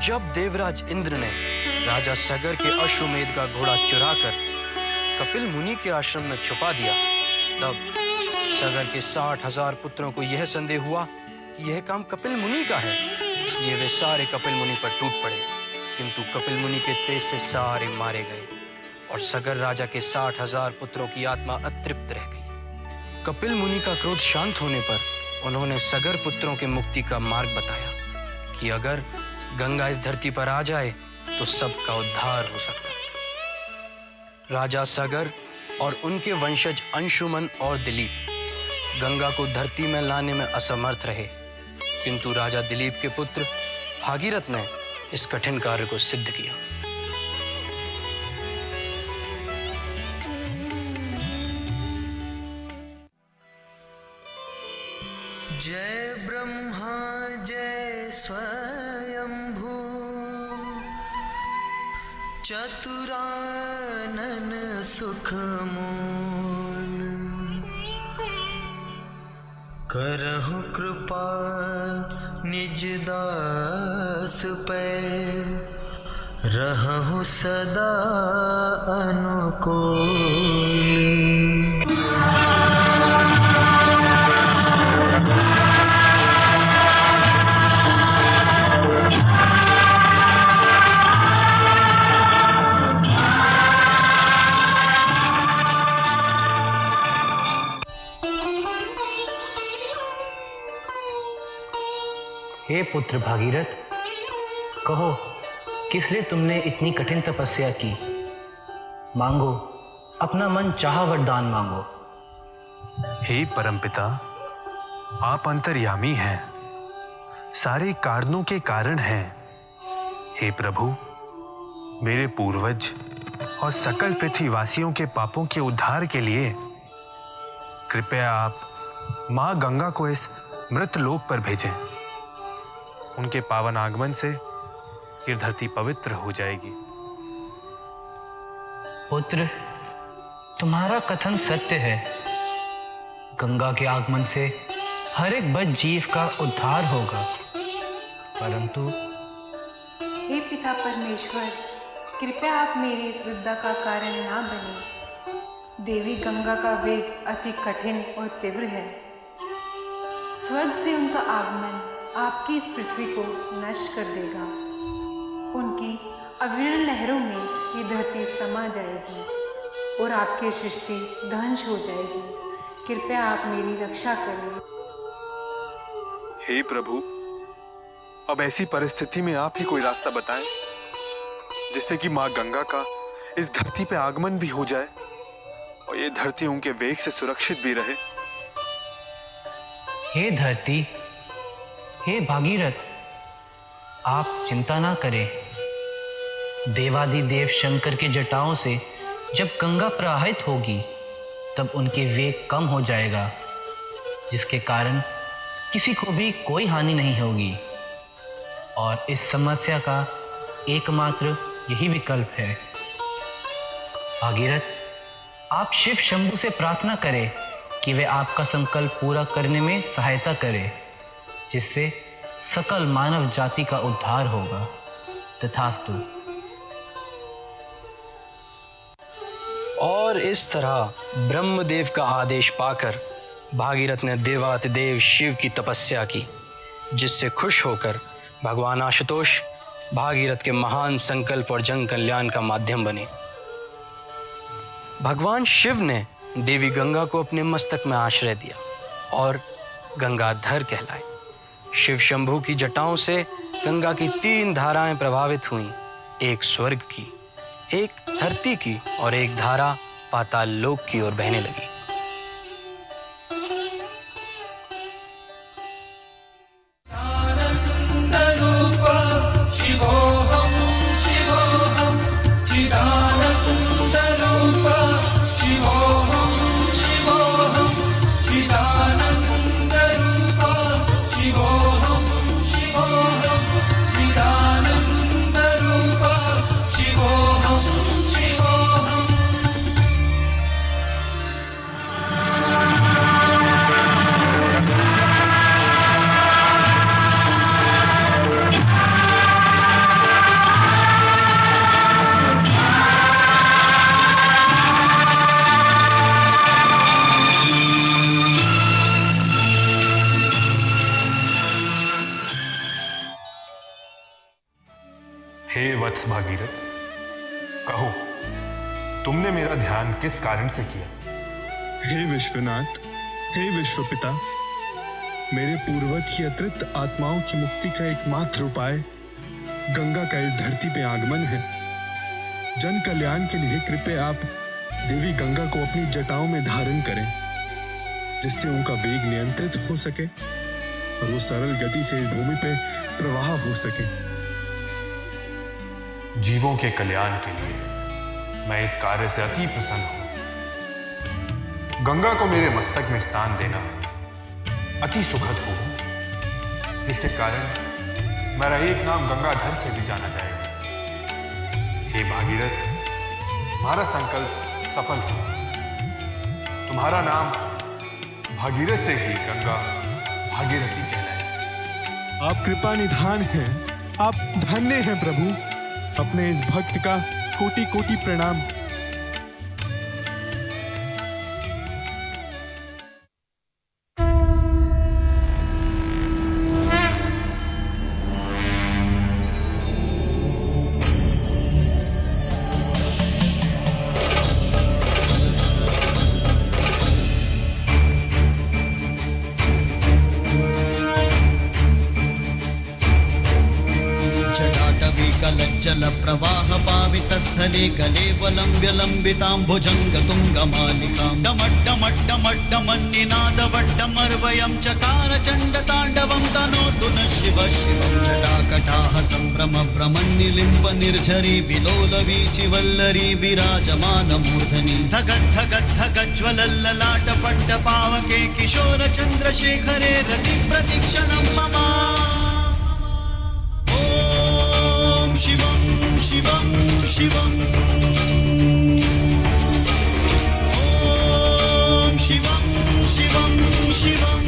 जब देवराज इंद्र ने राजा सगर के अश्वमेध का घोड़ा चुराकर कपिल मुनि के आश्रम में छुपा दिया, तब सगर के 60,000 पुत्रों को यह संदेह हुआ कि यह काम कपिल मुनि का है। इसलिए वे सारे कपिल मुनि पर टूट पड़े, किंतु कपिल मुनि के तेज से सारे मारे गए और सगर राजा के 60,000 पुत्रों की आत्मा अतृप्त रह गई। कपिल मुनि का क्रोध शांत होने पर उन्होंने सगर पुत्रों के मुक्ति का मार्ग बताया कि अगर गंगा इस धरती पर आ जाए तो सबका उद्धार हो सकता है। राजा सगर और उनके वंशज अंशुमन और दिलीप गंगा को धरती में लाने में असमर्थ रहे, किंतु राजा दिलीप के पुत्र भागीरथ ने इस कठिन कार्य को सिद्ध किया। जय ब्रह्मा जय स्वयंभू चतुरानन सुख मूल, करहु कृपा निज दास पे, रहु सदा अनुकूल। हे पुत्र भागीरथ, कहो किस लिए तुमने इतनी कठिन तपस्या की? मांगो, अपना मन चाहा वरदान मांगो। हे परमपिता, आप अंतर्यामी हैं, सारे कारणों के कारण हैं। हे प्रभु, मेरे पूर्वज और सकल पृथ्वीवासियों के पापों के उद्धार के लिए कृपया आप मां गंगा को इस मृत लोक पर भेजें। उनके पावन आगमन से ये धरती पवित्र हो जाएगी। पुत्र, तुम्हारा कथन सत्य है। गंगा के आगमन से हर एक बद्ध जीव का उद्धार होगा, परंतु हे पिता परमेश्वर, कृपया आप मेरी इस विपदा का कारण ना बने। देवी गंगा का वेग अति कठिन और तीव्र है। स्वर्ग से उनका आगमन आपकी इस पृथ्वी को नष्ट कर देगा। उनकी अविरल लहरों में ये धरती समा जाएगी और आपकी सृष्टि ध्वंस हो जाएगी। कृपया आप मेरी रक्षा करें। हे प्रभु, अब ऐसी परिस्थिति में आप ही कोई रास्ता बताएं, जिससे कि मां गंगा का इस धरती पे आगमन भी हो जाए और ये धरती उनके वेग से सुरक्षित भी रहे। हे धरती, हे भागीरथ, आप चिंता ना करें। देवादिदेव शंकर के जटाओं से जब गंगा प्रवाहित होगी तब उनके वेग कम हो जाएगा, जिसके कारण किसी को भी कोई हानि नहीं होगी। और इस समस्या का एकमात्र यही विकल्प है। भागीरथ, आप शिव शंभु से प्रार्थना करें कि वे आपका संकल्प पूरा करने में सहायता करें, जिससे सकल मानव जाति का उद्धार होगा। तथास्तु। और इस तरह ब्रह्मदेव का आदेश पाकर भागीरथ ने देवातिदेव शिव की तपस्या की, जिससे खुश होकर भगवान आशुतोष भागीरथ के महान संकल्प और जन कल्याण का माध्यम बने। भगवान शिव ने देवी गंगा को अपने मस्तक में आश्रय दिया और गंगाधर कहलाए। शिव शंभु की जटाओं से गंगा की 3 धाराएं प्रभावित हुईं, एक स्वर्ग की, एक धरती की और एक धारा पाताल लोक की ओर बहने लगी। हे वत्स भागीरथ, कहो, तुमने मेरा ध्यान किस कारण से किया? हे विश्वनाथ, हे विश्वपिता, मेरे पूर्वज की अतृप्त आत्माओं की मुक्ति का एकमात्र उपाय गंगा का इस धरती पे आगमन है। जन कल्याण के लिए कृपया आप देवी गंगा को अपनी जटाओं में धारण करें, जिससे उनका वेग नियंत्रित हो सके और वो सरल गति से इस भूमि पे प्रवाह हो सके। जीवों के कल्याण के लिए मैं इस कार्य से अति प्रसन्न हूं। गंगा को मेरे मस्तक में स्थान देना अति सुखद होगा, जिसके कारण मेरा एक नाम गंगाधर से भी जाना जाएगा। हे भागीरथ, तुम्हारा संकल्प सफल हो। तुम्हारा नाम भागीरथ से ही गंगा भागीरथी कहलाए। आप कृपा निधान हैं, आप धन्य हैं प्रभु। अपने इस भक्त का कोटि कोटि प्रणाम। जल प्रवाह पावित स्थले कलेवलंब्य लंबितांबुजंग तुंगमालिकां डमड्डमड्डमड्डमन्निनादवड्डमर्वयं चकार चंड तांडवं तनोतु न शिव शिवं जटाकटाह संभ्रम भ्रमन्निलिम्ब निर्झरी विलोल वीचि वल्लरी विराजमान मूर्धनि धगत् धगत् धगज्ज्वलल्ललाट पट्ट पावके किशोर चंद्रशेखरे रति प्रतीक्षणं मम। शिवं शिवं शिवं ॐ शिवं शिवं शिवं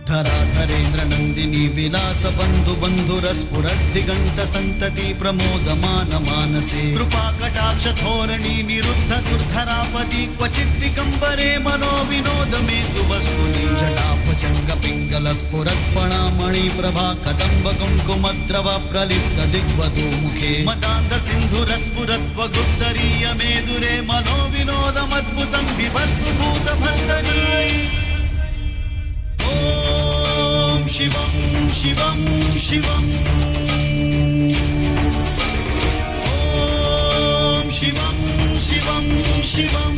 धराधरेन्द्र नंदिनी विलास बंधु बंधुरस्फुरद्दिगंत संतति प्रमोदमान मानसे कृपा कटाक्ष धोरणी निरुद्ध दुर्धरापति क्वचित् दिगंबरे मनो विनोद मे दुवस्तुनि जटाभुजंग पिंगल स्फुरत्फणामणि प्रभा कदंब कुंकुमद्रव प्रलिप्त दिग्वधू मुखे मदान्ध सिन्धुरस्फुरत्वगुप्तरीय मेदुरे मनो विनोदमद्भुतं बिभर्तु भूतभर्तरी। शिवं शिवं शिवं ॐ शिवं शिवं शिवं